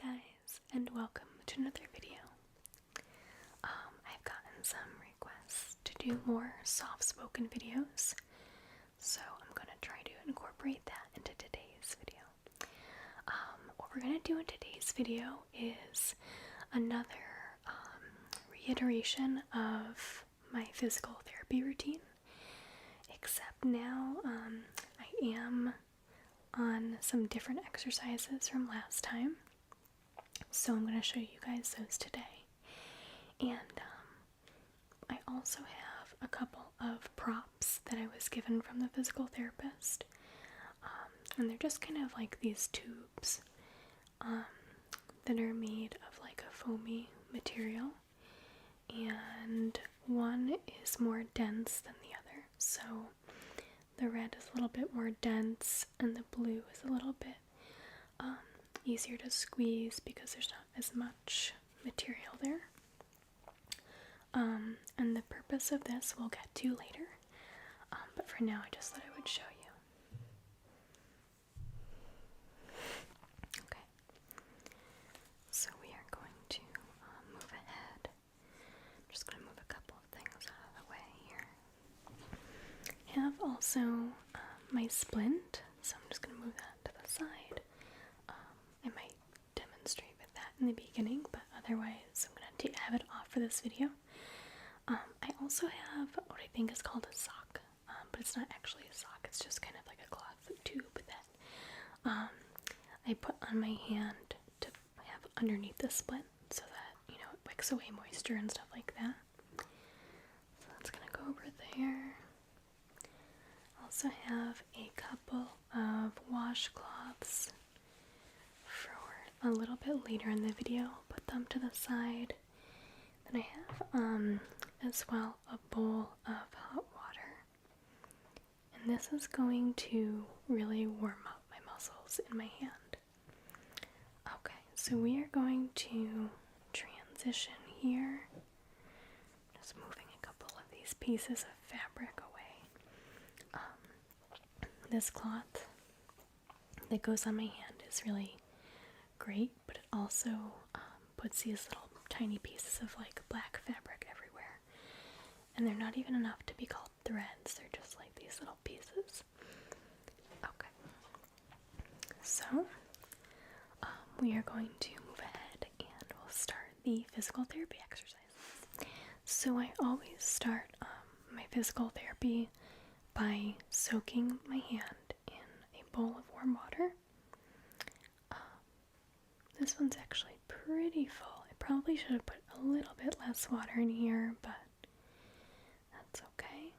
guys, and welcome to another video. I've gotten some requests to do more soft-spoken videos, so I'm going to try to incorporate that into today's video. What we're going to do in today's video is another reiteration of my physical therapy routine, except now I am on some different exercises from last time. So I'm going to show you guys those today. And I also have a couple of props that I was given from the physical therapist. And they're just kind of like these tubes that are made of like a foamy material. And one is more dense than the other. So the red is a little bit more dense and the blue is a little bit easier to squeeze because there's not as much material there. And the purpose of this we'll get to later, but for now I just thought I would show you. Okay, so we are going to move ahead. I'm just going to move a couple of things out of the way here. I have also my splint, so I'm just going to move that to the side. I might demonstrate with that in the beginning, but otherwise I'm going to have it off for this video. I also have what I think is called a sock, but it's not actually a sock, it's just kind of like a cloth tube that I put on my hand to have underneath the splint so that, you know, it wicks away moisture and stuff like that. So that's going to go over there. I also have a couple of washcloths for a little bit later in the video. I'll put them to the side. Then I have as well a bowl of hot water, and this is going to really warm up my muscles in my hand. Okay, so we are going to transition here, just moving a couple of these pieces of fabric away. This cloth that goes on my hand is really great, but it also puts these little tiny pieces of like black fabric everywhere, and they're not even enough to be called threads, they're just like these little pieces. Okay, so we are going to move ahead and we'll start the physical therapy exercises. So I always start my physical therapy by soaking my hand in a bowl of warm water. This one's actually pretty full. I probably should have put a little bit less water in here, but that's okay.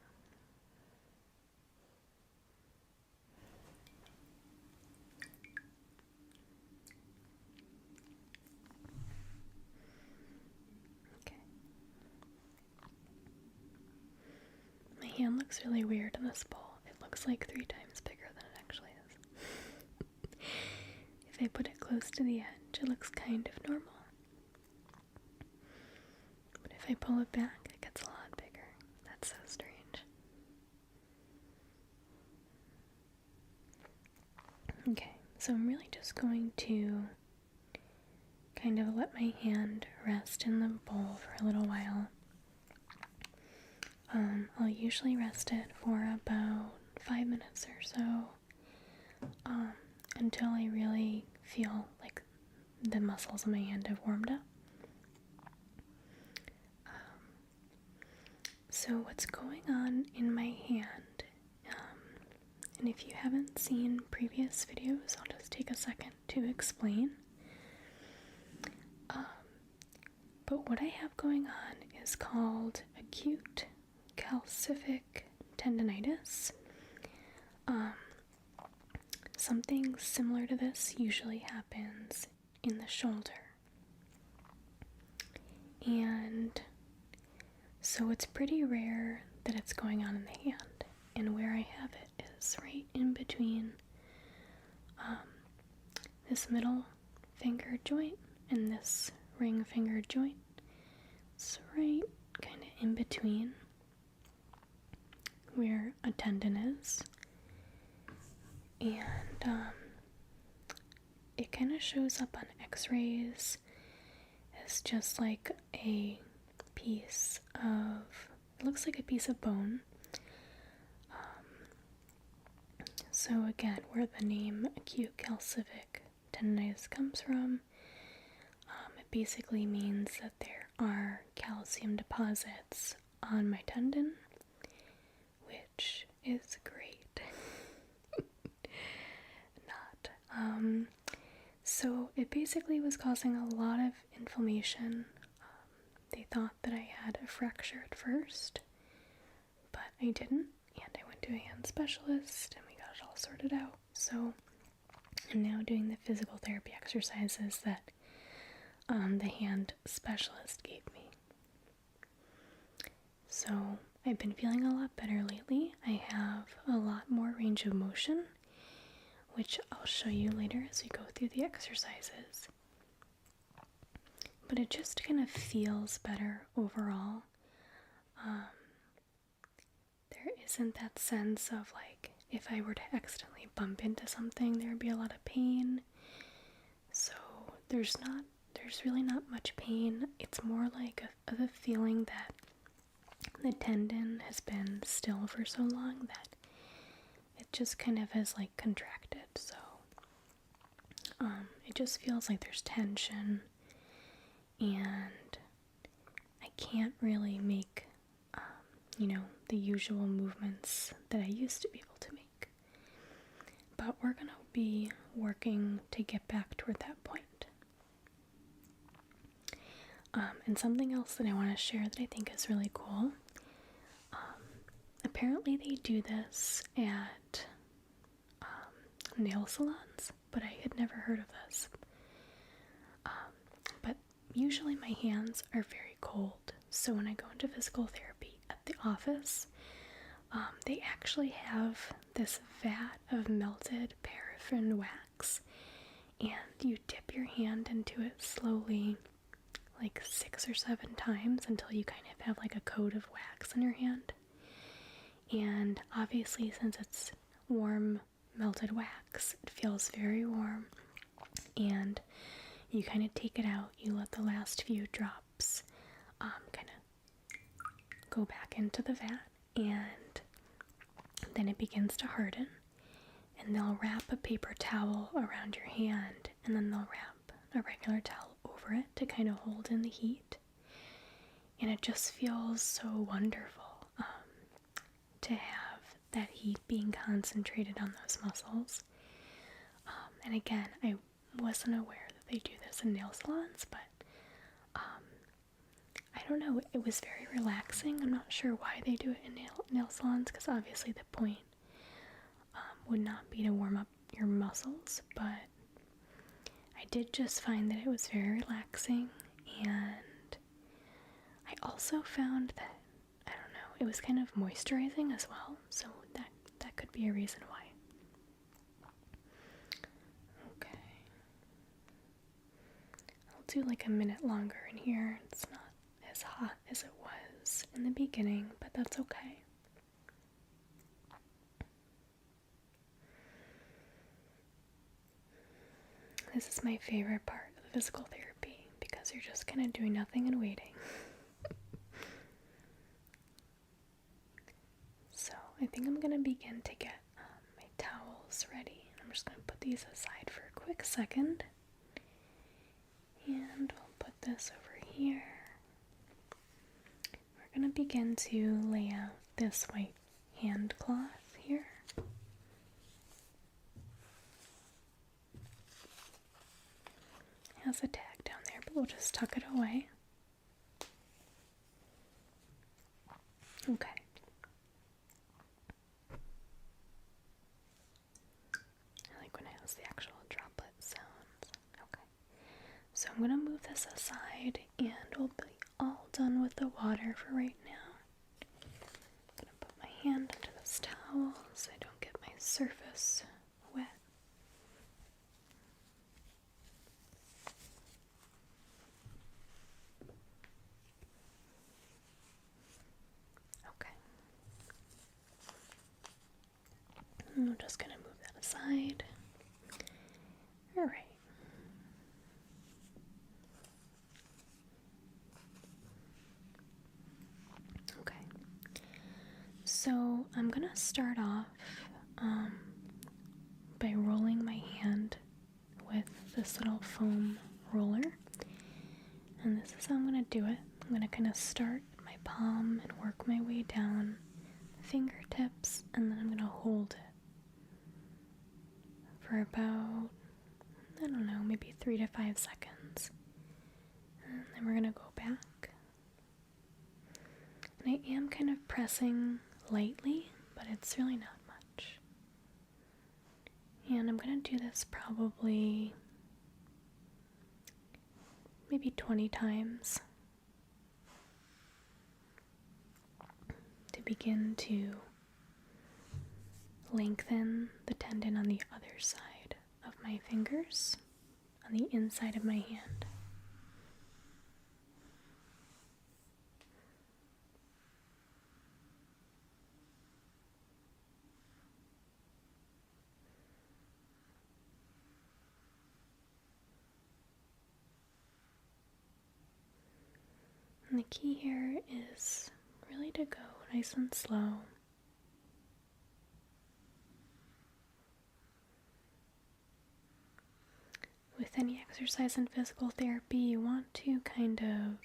Okay. My hand looks really weird in this bowl. It looks like 3 times bigger than it actually is. If I put it close to the edge, it looks kind of normal. But if I pull it back, it gets a lot bigger. That's so strange. Okay, so I'm really just going to kind of let my hand rest in the bowl for a little while. I'll usually rest it for about 5 minutes or so, until I really feel like the muscles in my hand have warmed up. So what's going on in my hand, and if you haven't seen previous videos, I'll just take a second to explain. But what I have going on is called acute calcific tendonitis. Something similar to this usually happens in the shoulder. And so it's pretty rare that it's going on in the hand. And where I have it is right in between this middle finger joint and this ring finger joint. It's right kind of in between where a tendon is. And it kind of shows up on x-rays as just like a piece of, it looks like a piece of bone. So again, where the name acute calcific tendonitis comes from, it basically means that there are calcium deposits on my tendon, which is great. Not. So it basically was causing a lot of inflammation. They thought that I had a fracture at first, but I didn't, and I went to a hand specialist and we got it all sorted out. So I'm now doing the physical therapy exercises that the hand specialist gave me. So I've been feeling a lot better lately. I have a lot more range of motion, which I'll show you later as we go through the exercises. But it just kind of feels better overall. There isn't that sense of like, if I were to accidentally bump into something, there would be a lot of pain. So there's really not much pain. It's more like a feeling that the tendon has been still for so long that it just kind of has like contracted. So it just feels like there's tension, and I can't really make the usual movements that I used to be able to make. But we're gonna be working to get back toward that point. And something else that I want to share that I think is really cool. Apparently they do this at nail salons, but I had never heard of this. But usually my hands are very cold, so when I go into physical therapy at the office, they actually have this vat of melted paraffin wax, and you dip your hand into it slowly, like 6 or 7 times, until you kind of have like a coat of wax in your hand. And obviously, since it's warm melted wax, it feels very warm, and you kind of take it out, you let the last few drops kind of go back into the vat, and then it begins to harden, and they'll wrap a paper towel around your hand, and then they'll wrap a regular towel over it to kind of hold in the heat. And it just feels so wonderful to have that heat being concentrated on those muscles. And again, I wasn't aware that they do this in nail salons, but I don't know, it was very relaxing. I'm not sure why they do it in nail salons, because obviously the point would not be to warm up your muscles, but I did just find that it was very relaxing, and I also found that, I don't know, it was kind of moisturizing as well, so that could be a reason why. Okay. I'll do like a minute longer in here. It's not as hot as it was in the beginning, but that's okay. This is my favorite part of the physical therapy, because you're just kind of doing nothing and waiting. So I think I'm going to begin to get my towels ready. I'm just going to put these aside for a quick second. And I'll put this over here. We're going to begin to lay out this white hand cloth here. It has a tag down there, but we'll just tuck it away. Okay. I like when it has the actual droplet sounds. Okay. So I'm going to move this aside, and we'll be all done with the water for right now. I'm going to put my hand under this towel so I don't get my surface wet. Okay. I'm just going to move that aside. Alright. So I'm gonna start off by rolling my hand with this little foam roller. And this is how I'm gonna do it. I'm gonna kind of start my palm and work my way down the fingertips, and then I'm gonna hold it for about, I don't know, maybe 3 to 5 seconds. And then we're gonna go back. And I am kind of pressing lightly, but it's really not much. And I'm gonna do this probably maybe 20 times to begin to lengthen the tendon on the other side of my fingers, on the inside of my hand. And the key here is really to go nice and slow. With any exercise in physical therapy, you want to kind of,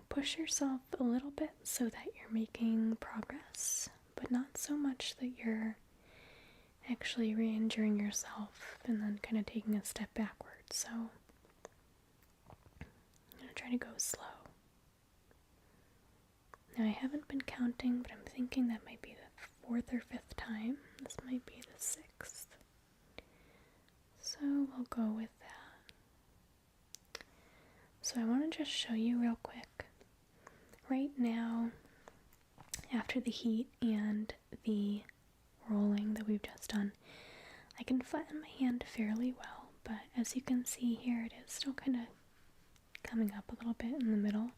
push yourself a little bit so that you're making progress, but not so much that you're actually re-injuring yourself and then kind of taking a step backwards. So I'm going to try to go slow. Now I haven't been counting, but I'm thinking that might be the 4th or 5th time. This might be the 6th. So we'll go with that. So I want to just show you real quick. Right now, after the heat and the rolling that we've just done, I can flatten my hand fairly well, but as you can see here, it is still kind of coming up a little bit in the middle,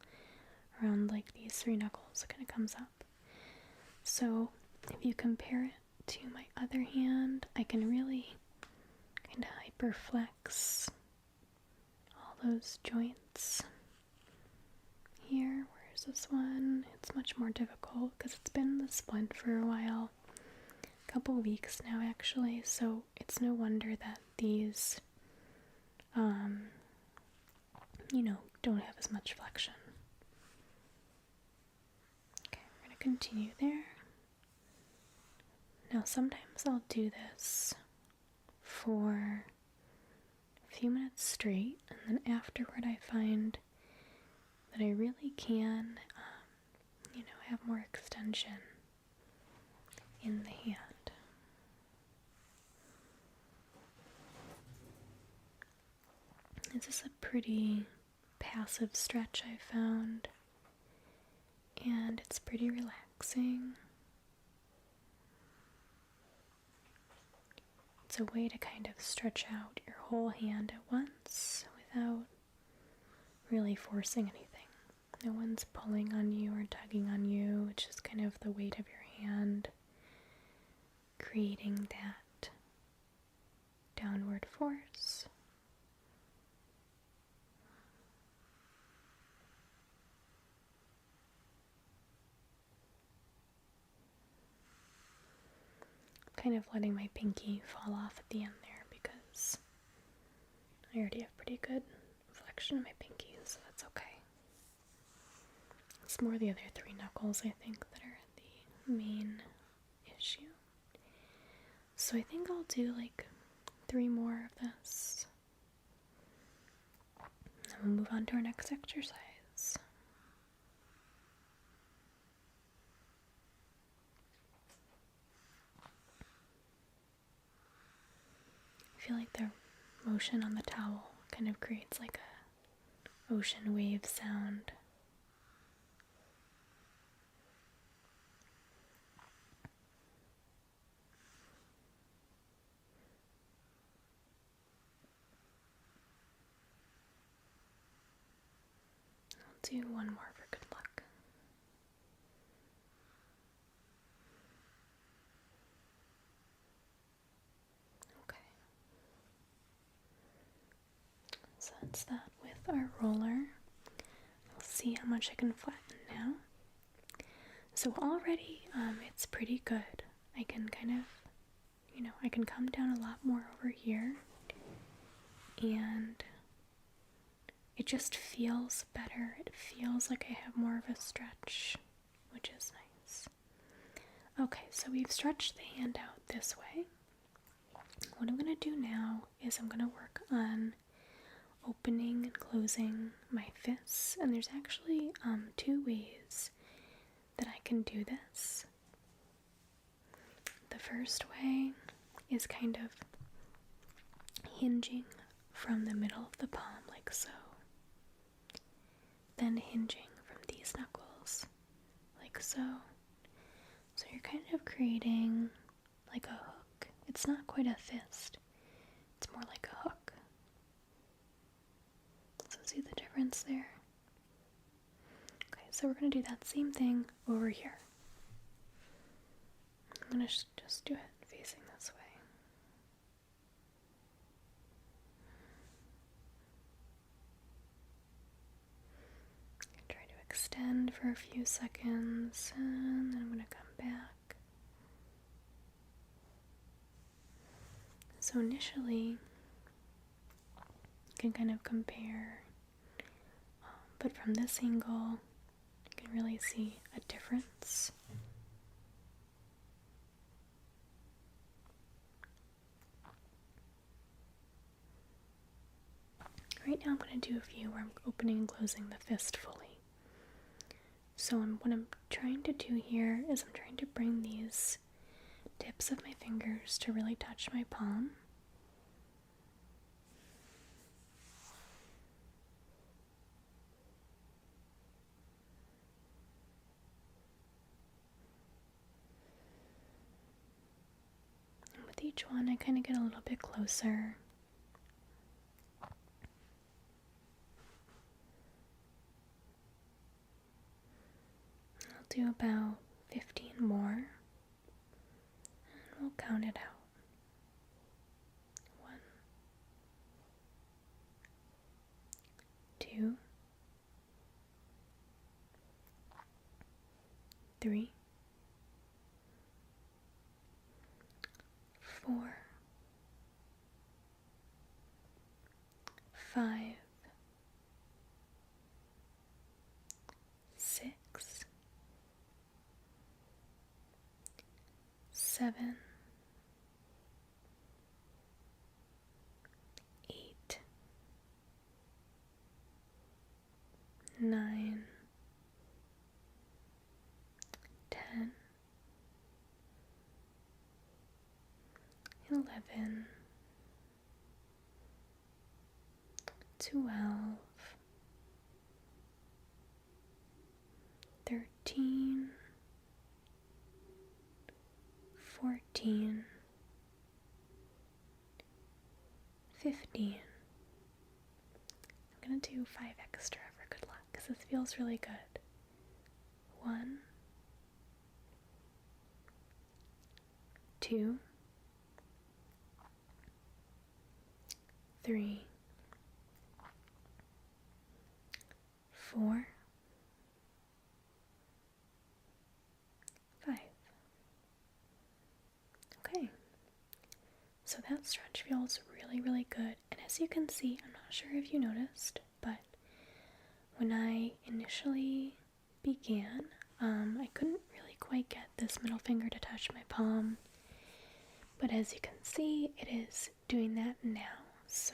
around like these 3 knuckles. It kind of comes up. So if you compare it to my other hand, I can really kind of hyperflex all those joints here. Where's this one? It's much more difficult because it's been in the splint for a while, a couple weeks now actually, so it's no wonder that these don't have as much flexion. Okay, we're going to continue there. Now sometimes I'll do this for a few minutes straight, and then afterward I find that I really can, have more extension in the hand. This is a pretty passive stretch I found, and it's pretty relaxing. It's a way to kind of stretch out your whole hand at once without really forcing anything. No one's pulling on you or tugging on you. It's just kind of the weight of your hand creating that downward force. Kind of letting my pinky fall off at the end there because I already have pretty good flexion in my pinky, so that's okay. It's more the other 3 knuckles, I think, that are the main issue. So I think I'll do like 3 more of this. Then we'll move on to our next exercise. I feel like the motion on the towel kind of creates like a ocean wave sound. I'll do one more for good luck. Okay. So that's that with our roller. We'll see how much I can flatten now. So already, it's pretty good. I can kind of, I can come down a lot more over here, and it just feels better. It feels like I have more of a stretch, which is nice. Okay, so we've stretched the hand out this way. What I'm going to do now is I'm going to work on opening and closing my fists, and there's actually 2 ways that I can do this. The first way is kind of hinging from the middle of the palm like so, then hinging from these knuckles like so. So you're kind of creating like a hook. It's not quite a fist, it's more like a hook. So see the difference there? Okay, so we're going to do that same thing over here. I'm going to just do it facing this way. Try to extend for a few seconds, and then I'm going to come back. So initially, you can kind of compare, but from this angle, you can really see a difference. Right now I'm going to do a few where I'm opening and closing the fist fully. So what I'm trying to do here is I'm trying to bring these tips of my fingers to really touch my palm. And with each one I kind of get a little bit closer. I'll do about 15 more, and we'll count it out. 1, 2, 3, 4, 5, 6, 7, 8, 9, 10, 11, 12, 13, 14, 15. I'm going to do 5 extra for good luck because this feels really good. 1, 2, 3, 4, 5. Okay, so that stretch feels really, really good. And as you can see, I'm not sure if you noticed, but when I initially began, I couldn't really quite get this middle finger to touch my palm. But as you can see, it is doing that now. So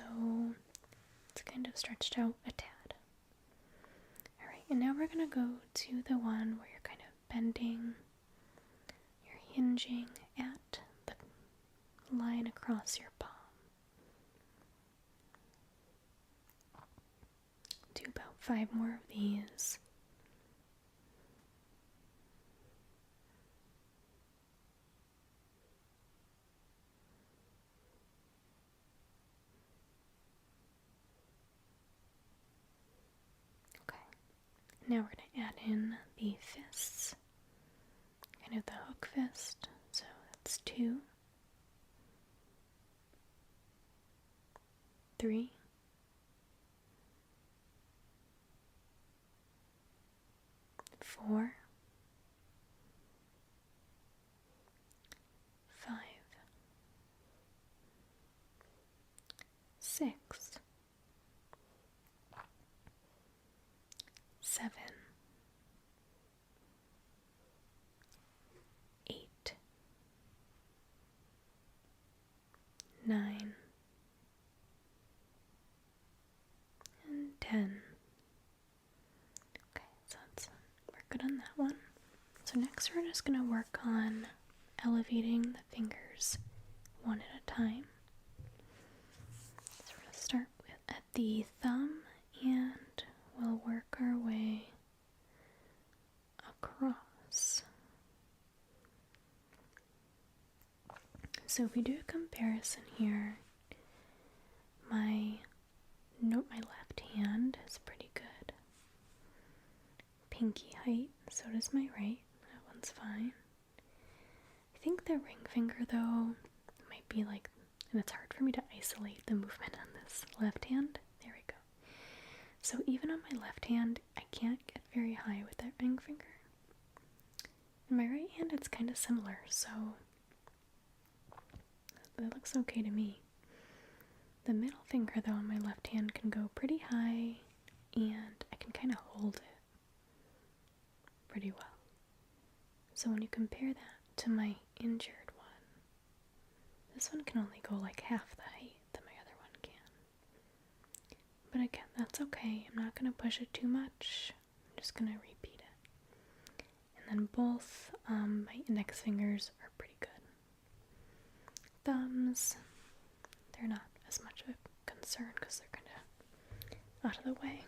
it's kind of stretched out a tad. Alright, and now we're going to go to the one where you're kind of bending, you're hinging at the line across your palm. Do about 5 more of these. Okay, now we're going to add in the fists, kind of the hook fist. So that's 2, 3, 4, 6, 7, 8, 9, and 10. Okay, so we're good on that one. So next we're just going to work on elevating the fingers one at a time. So we're going to start at the thumb and we'll work our way across. So if we do a comparison here, my left hand is pretty good. Pinky height, so does my right. That one's fine. I think the ring finger though might be like, and it's hard for me to isolate the movement on this left hand. There we go. So even on my left hand, I can't get very high with that ring finger. In my right hand, it's kind of similar, so that looks okay to me. The middle finger though on my left hand can go pretty high, and I can kind of hold it pretty well. So when you compare that to my injured one, this one can only go like half the height that my other one can. But again, that's okay. I'm not going to push it too much. I'm just going to repeat it. And then both my index fingers are pretty good. Thumbs, they're not as much of a concern because they're kind of out of the way.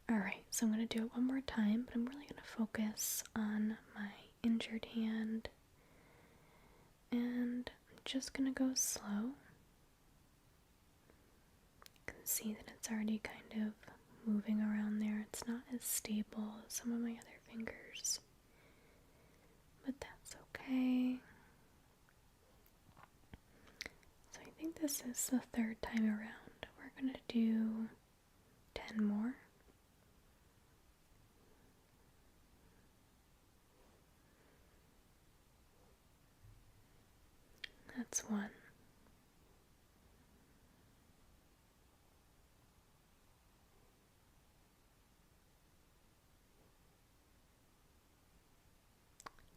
Alright, so I'm going to do it one more time, but I'm really going to focus on my injured hand. And I'm just going to go slow. You can see that it's already kind of moving around there. It's not as stable as some of my other fingers, but that's okay. So I think this is the third time around. We're going to do 10 more. That's 1.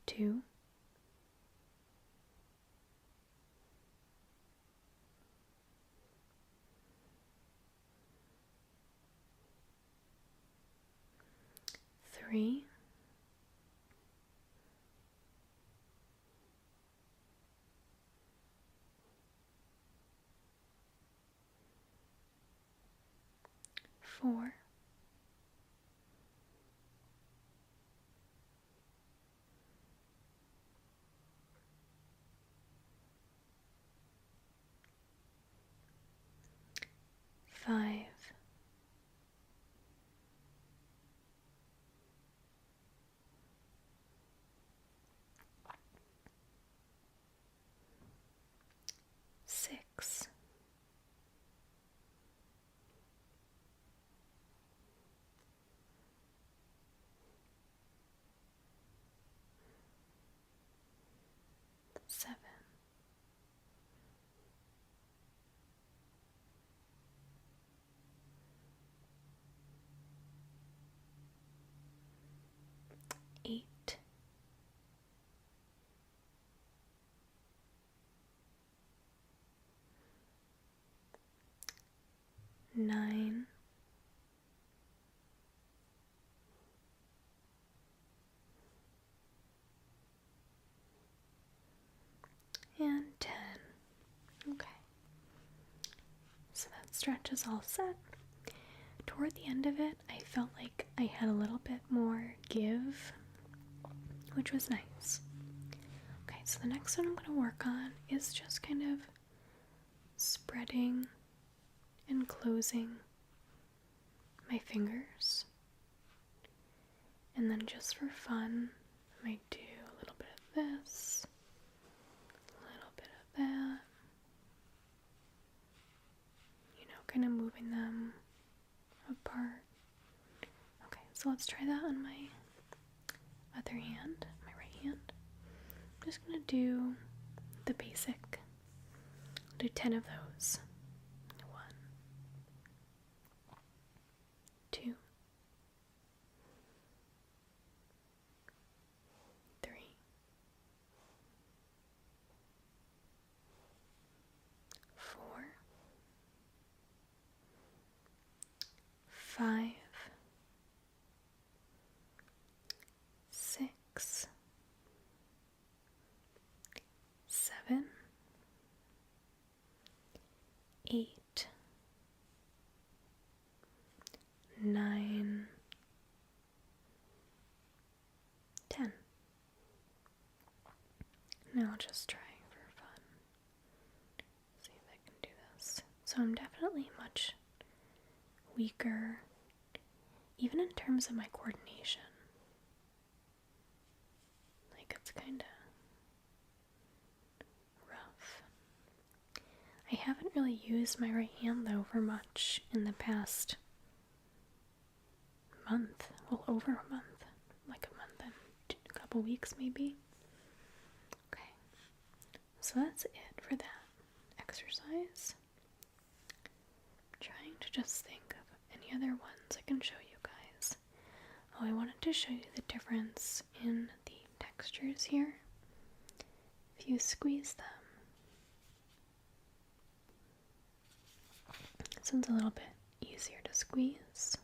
2. 3. 4. 5. 6. 7. 8. 9. And 10. Okay. So that stretch is all set. Toward the end of it, I felt like I had a little bit more give, which was nice. Okay, so the next one I'm going to work on is just kind of spreading and closing my fingers. And then just for fun, I might do a little bit of this, a little bit of that, kind of moving them apart. Okay, so let's try that on my other hand, my right hand. I'm just going to do the basic. I'll do 10 of those. 8, 9, 10. Now I'll just try for fun. See if I can do this. So I'm definitely much weaker, even in terms of my coordination. Like, it's kind of rough. I haven't really used my right hand though for much in the past month. Well, over a month. Like a month and a couple weeks maybe. Okay. So that's it for that exercise. I'm trying to just think of any other ones I can show you guys. Oh, I wanted to show you the difference in the textures here. If you squeeze them, this one's a little bit easier to squeeze.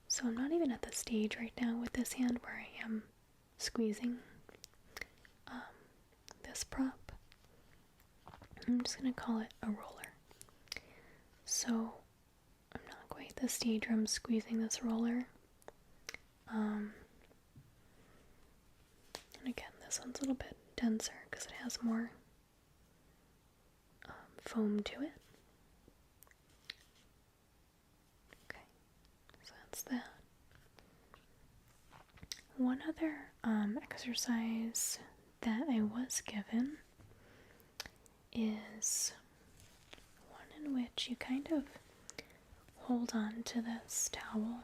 So I'm not even at the stage right now with this hand where I am squeezing this prop. I'm just going to call it a roller. So I'm not quite at the stage where I'm squeezing this roller. And again, this one's a little bit denser because it has more foam to it. Okay, so that's that. One other exercise that I was given is one in which you kind of hold on to this towel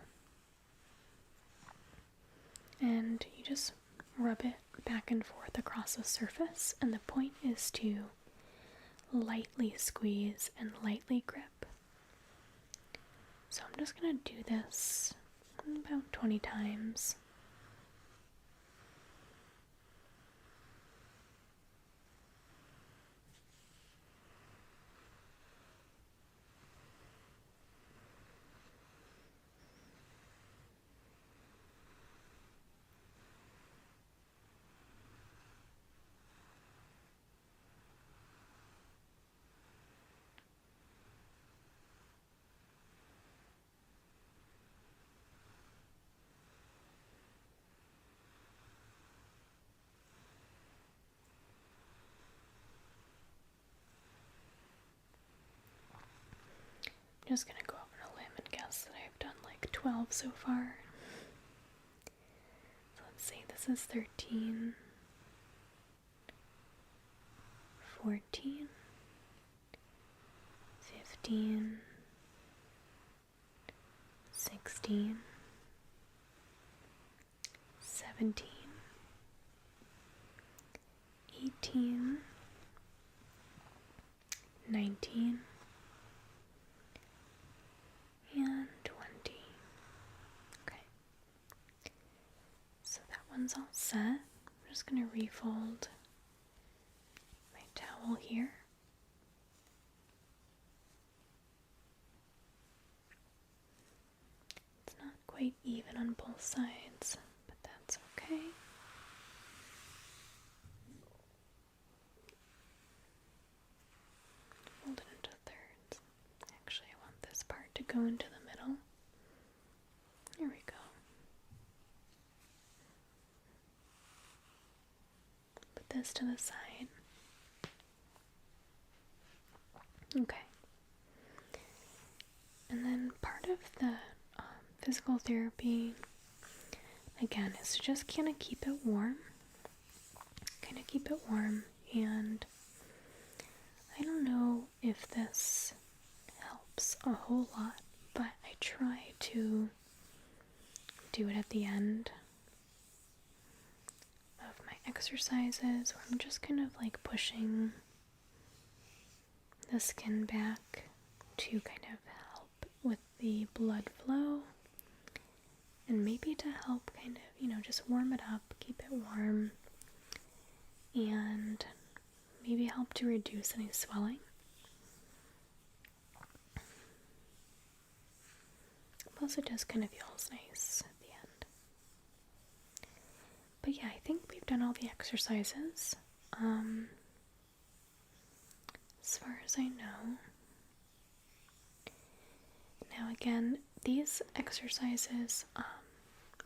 and you just rub it back and forth across the surface, and the point is to lightly squeeze and lightly grip. So I'm just going to do this about 20 times. I'm just gonna go out on a limb and guess that I've done like 12 so far. So let's see, this is 13, 14, 15, 16, 17, 18, 19, and 20. Okay. So that one's all set. I'm just going to refold my towel here. It's not quite even on both sides, but that's okay. Fold it into thirds. Actually, I want this part to go into the middle. There we go. Put this to the side. Okay. And then part of the physical therapy, again, is to just kind of keep it warm. And I don't know if this helps a whole lot, but I try to do it at the end of my exercises, where I'm just kind of like pushing the skin back to kind of help with the blood flow, and maybe to help kind of, just warm it up, keep it warm, and maybe help to reduce any swelling. Plus it just kind of feels nice at the end. But yeah, I think we've done all the exercises. as far as I know. Now again, these exercises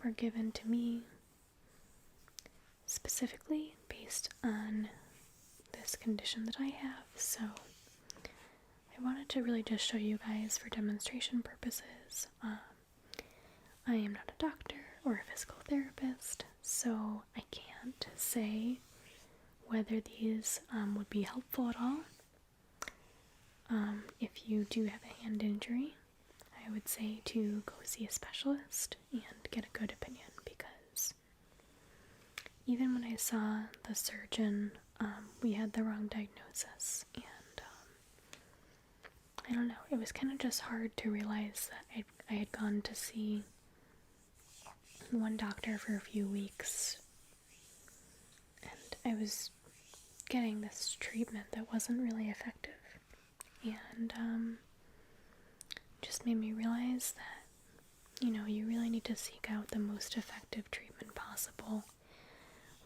were given to me specifically based on this condition that I have, so I wanted to really just show you guys for demonstration purposes. I am not a doctor or a physical therapist, so I can't say whether these would be helpful at all. If you do have a hand injury, I would say to go see a specialist and get a good opinion, because even when I saw the surgeon, we had the wrong diagnosis, and I don't know, it was kind of just hard to realize that I had gone to see one doctor for a few weeks, and I was getting this treatment that wasn't really effective, and just made me realize that, you know, you really need to seek out the most effective treatment possible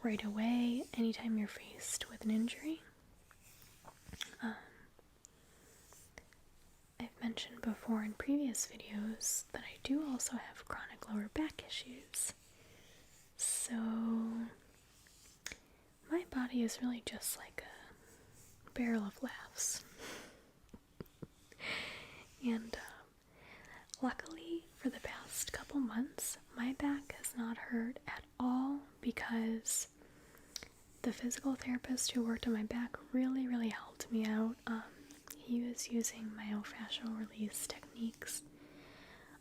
right away, anytime you're faced with an injury. I've mentioned before in previous videos that I do also have chronic lower back issues. So my body is really just like a barrel of laughs. And luckily for the past couple months, my back has not hurt at all, because the physical therapist who worked on my back really helped me out. He was using myofascial release techniques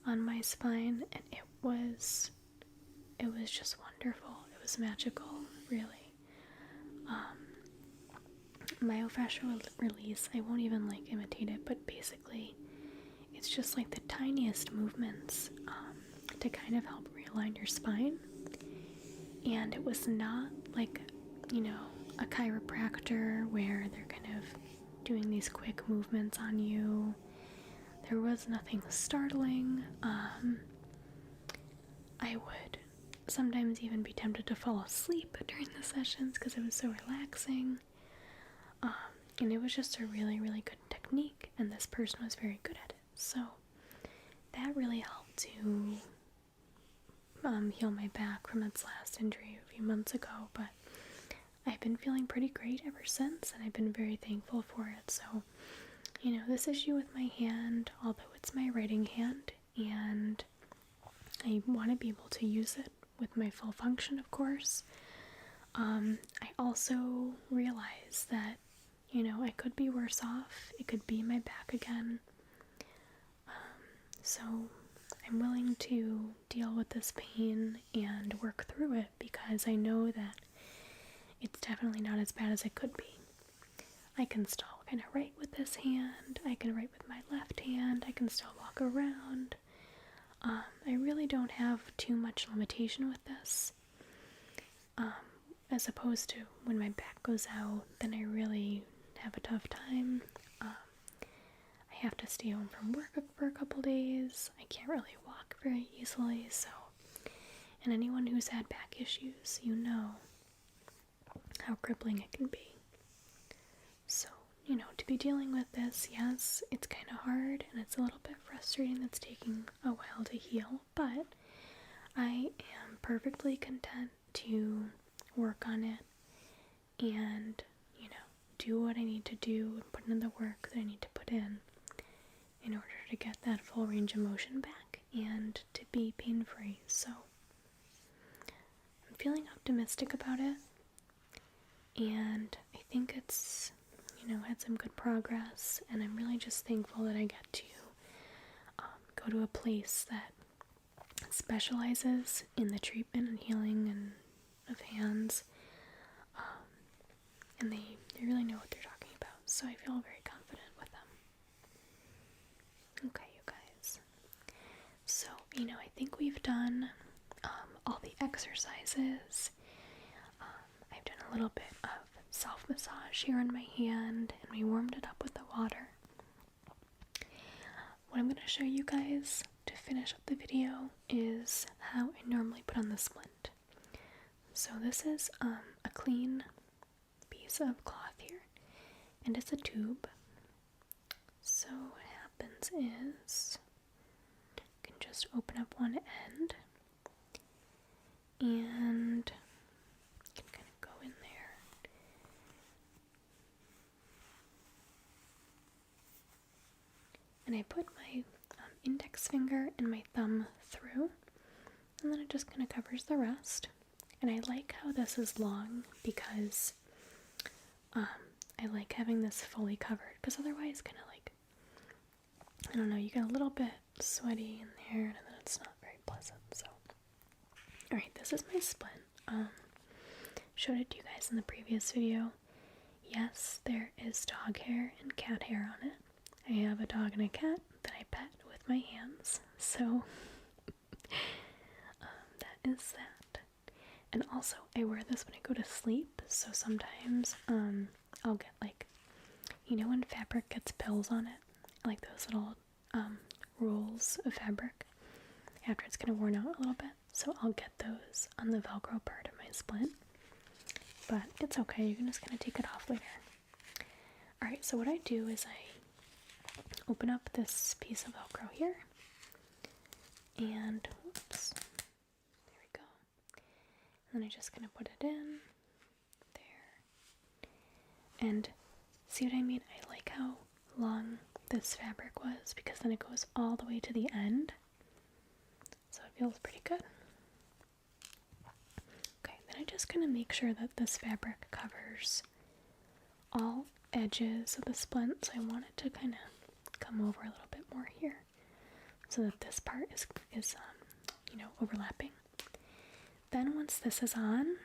on my spine, and it was just wonderful. It was magical, really. Myofascial release, I won't even imitate it, but basically it's just like the tiniest movements to kind of help realign your spine. And it was not like, you know, a chiropractor where they're kind of doing these quick movements on you. There was nothing startling. I would sometimes even be tempted to fall asleep during the sessions because it was so relaxing. And it was just a really good technique, and this person was very good at it. So that really helped to heal my back from its last injury a few months ago, but I've been feeling pretty great ever since, and I've been very thankful for it. So, you know, this issue with my hand, although it's my writing hand, and I want to be able to use it with my full function, of course, I also realize that, you know, I could be worse off. It could be my back again. So I'm willing to deal with this pain and work through it, because I know that it's definitely not as bad as it could be. I can still kind of write with this hand. I can write with my left hand. I can still walk around. I really don't have too much limitation with this. As opposed to when my back goes out, then I really have a tough time. I have to stay home from work for a couple days. I can't really walk very easily, so. And anyone who's had back issues, you know how crippling it can be. So, you know, to be dealing with this, yes, it's kind of hard and it's a little bit frustrating. It's taking a while to heal, but I am perfectly content to work on it and, you know, do what I need to do and put in the work that I need to put in order to get that full range of motion back and to be pain-free. So I'm feeling optimistic about it, and I think it's, you know, had some good progress, and I'm really just thankful that I get to go to a place that specializes in the treatment and healing and of hands, and they really know what they're talking about, so I feel very confident with them. Okay, you guys, so, you know, I think we've done all the exercises. I've done a little bit of self-massage here on my hand, and we warmed it up with the water. What I'm going to show you guys to finish up the video is how I normally put on the splint. So this is a clean piece of cloth here, and it's a tube, So what happens is you can just open up one end and you can kind of go in there. And I put my index finger and my thumb through, and then it just kind of covers the rest. And I like how this is long because I like having this fully covered, because otherwise kind of like, I don't know, you get a little bit sweaty in there and then it's not very pleasant. So alright, this is my splint. Showed it to you guys in the previous video. Yes, there is dog hair and cat hair on it. I have a dog and a cat that I pet with my hands, so that is that. And also, I wear this when I go to sleep, so sometimes I'll get like, you know when fabric gets pills on it? Like those little rolls of fabric after it's kind of worn out a little bit. So I'll get those on the Velcro part of my splint. But it's okay, you can just kind of take it off later. Alright, so what I do is I open up this piece of Velcro here. And, whoops, there we go. And then I just kind of put it in there. And see what I mean? I like how long this fabric was, because then it goes all the way to the end. So it feels pretty good. Okay, then I just kind of make sure that this fabric covers all edges of the splint. So I want it to kind of come over a little bit more here, so that this part is overlapping. Then once this is on,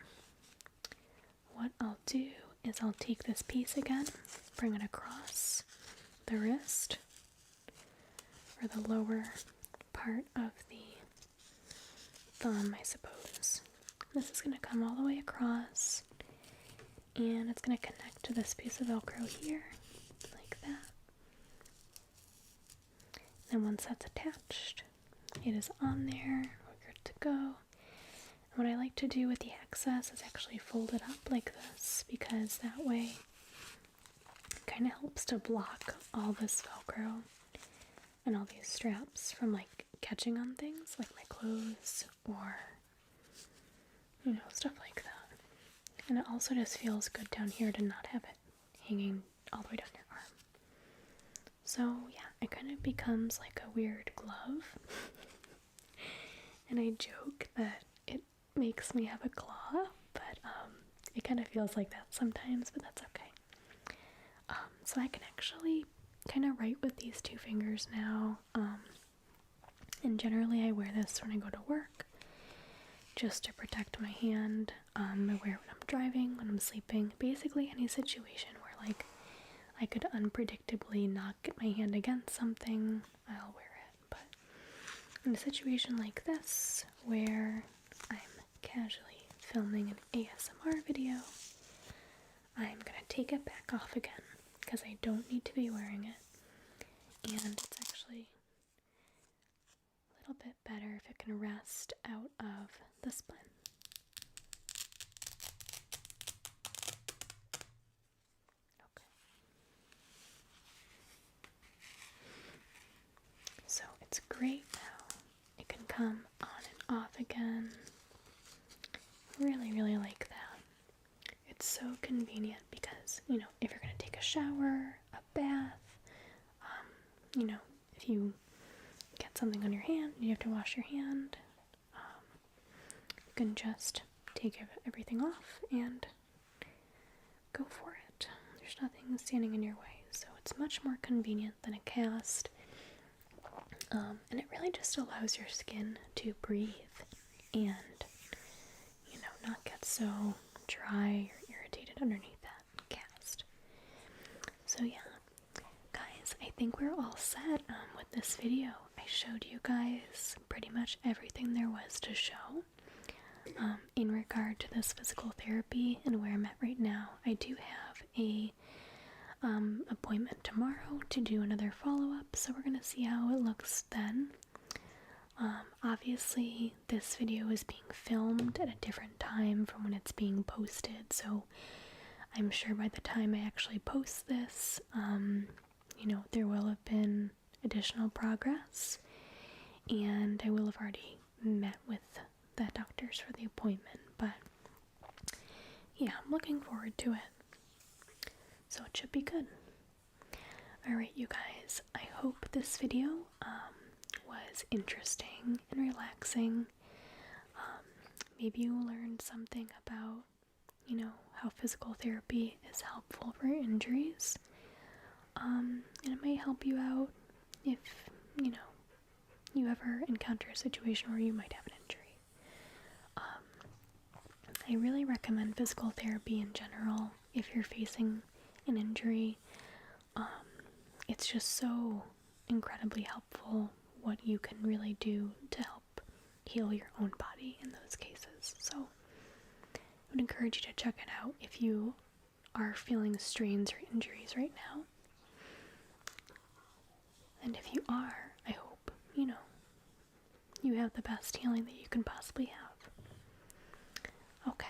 what I'll do is I'll take this piece again, bring it across the wrist, or the lower part of the thumb, I suppose. This is going to come all the way across, and it's going to connect to this piece of Velcro here, like that. And once that's attached, it is on there, we're good to go. And what I like to do with the excess is actually fold it up like this, because that way it kind of helps to block all this Velcro and all these straps from like catching on things like my clothes or stuff like that. And it also just feels good down here to not have it hanging all the way down your arm. So yeah, it kind of becomes like a weird glove. And I joke that it makes me have a claw, but it kind of feels like that sometimes, but that's okay. So I can actually kind of write with these two fingers now. And generally I wear this when I go to work, just to protect my hand. I wear it when I'm driving, when I'm sleeping, basically any situation where like I could unpredictably not get my hand against something, I'll wear it. But in a situation like this, where I'm casually filming an ASMR video, I'm gonna take it back off again, because I don't need to be wearing it. And it's actually a little bit better if it can rest out of the splint. Okay. So it's great now. It can come on and off again. Really, really like that. It's so convenient because, if you're going to take a shower, a bath, if you get something on your hand and you have to wash your hand, you can just take everything off and go for it. There's nothing standing in your way, so it's much more convenient than a cast. And it really just allows your skin to breathe and, not get so dry or irritated underneath that cast. So yeah, guys, I think we're all set with this video. I showed you guys pretty much everything there was to show in regard to this physical therapy and where I'm at right now. I do have a appointment tomorrow to do another follow-up, so we're gonna see how it looks then. Obviously this video is being filmed at a different time from when it's being posted, so I'm sure by the time I actually post this, there will have been additional progress, and I will have already met with the doctors for the appointment, but yeah, I'm looking forward to it. So it should be good. Alright, you guys, I hope this video was interesting and relaxing. Maybe you learned something about, how physical therapy is helpful for injuries. And it may help you out if, you ever encounter a situation where you might have an injury. I really recommend physical therapy in general if you're facing an injury. It's just so incredibly helpful what you can really do to help heal your own body in those cases. So I would encourage you to check it out if you are feeling strains or injuries right now. And if you are, I hope, you have the best healing that you can possibly have. Okay.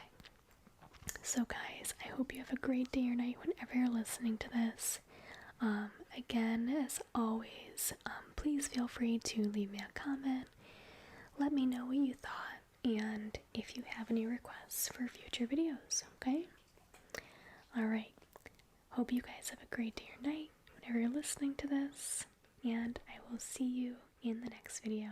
So guys, I hope you have a great day or night whenever you're listening to this. Again, as always, please feel free to leave me a comment. Let me know what you thought, and if you have any requests for future videos, okay? Alright, hope you guys have a great day or night whenever you're listening to this, and I will see you in the next video.